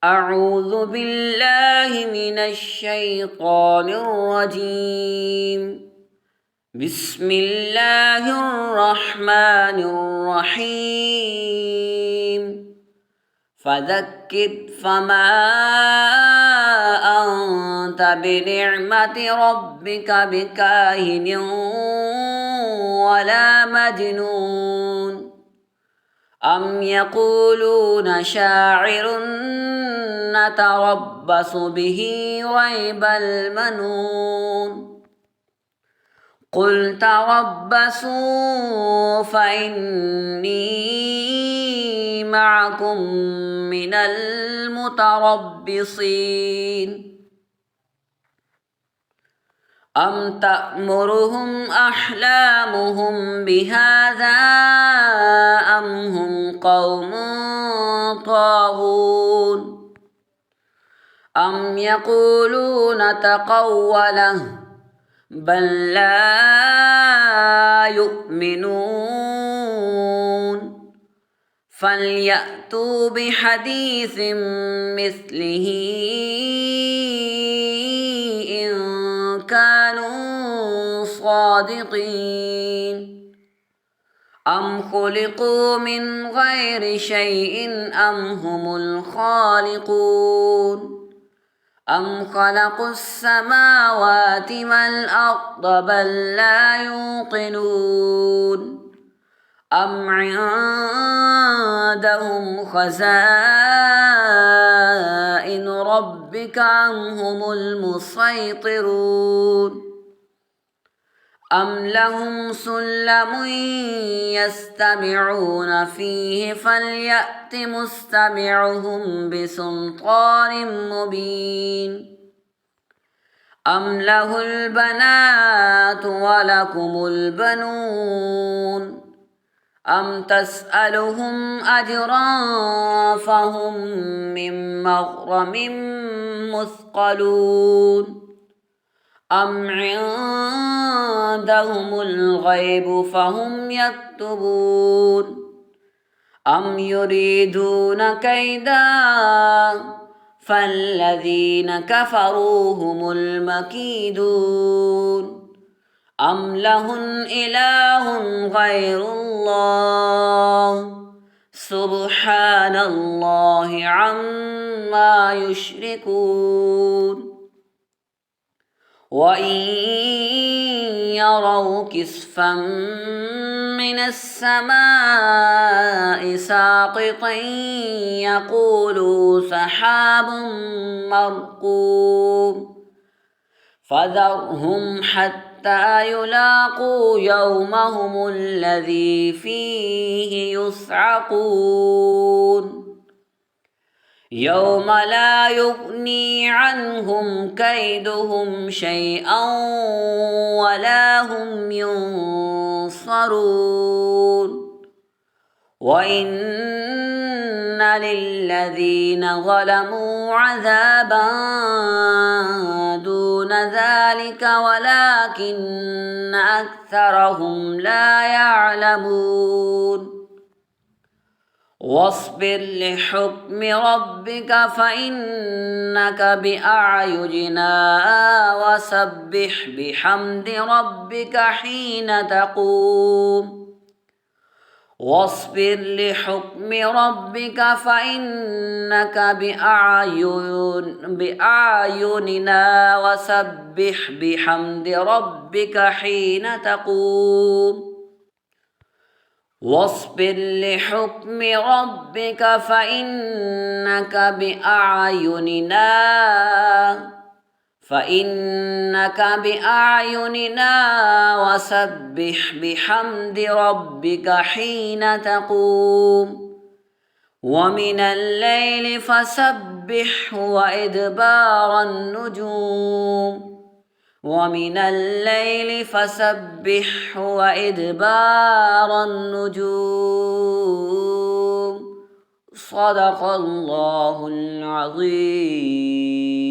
أعوذ بالله من الشيطان الرجيم. بسم الله الرحمن الرحيم. فذكر فما أنت بنعمة ربك بكاهن ولا مجنون. أم يقولون شاعر نتربص به ريب المنون. قل تربصوا فإني معكم من المتربصين. أم تأمرهم أحلامهم بهذا أم هم قوم طاغون. أم يقولون تقوله بل لا يؤمنون. فليأتوا بحديث مثله إن كانوا صادقين. أم خلقوا من غير شيء أم هم الخالقون. أم خلقوا السماوات والأرض بل لا يوقنون. أم عندهم خزائن ربك أم هم المسيطرون. أم لهم سلم يستمعون فيه فليأت مستمعهم بسلطان مبين. أم له البنات ولكم البنون. أم تسألهم أجرا فهم من مغرم مثقلون. أم عندهم الغيب فهم يكتبون. أم يريدون كيدا فالذين كفروا هم المكيدون. أم لهم إله غير الله سبحان الله عما يشركون. وإن يروا كسفا من السماء ساقطا يقولوا سحاب مركوم. فذرهم حتى يلاقوا يومهم الذي فيه يصعقون. يوم لا يغني عنهم كيدهم شيئا ولا هم ينصرون. وإن للذين ظلموا عذابا دون ذلك ولكن أكثرهم لا يعلمون. واصبر لحكم ربك فإنك بأعيننا وسبح بحمد ربك حين تقوم. واصبر لحكم ربك فإنك بأعيننا وسبح بحمد ربك حين تقوم. واصبر لحكم ربك فإنك بأعيننا وسبح بحمد ربك حين تقوم. ومن الليل فسبحه وإدبار النجوم. ومن الليل فسبحه وإدبار النجوم. صدق الله العظيم.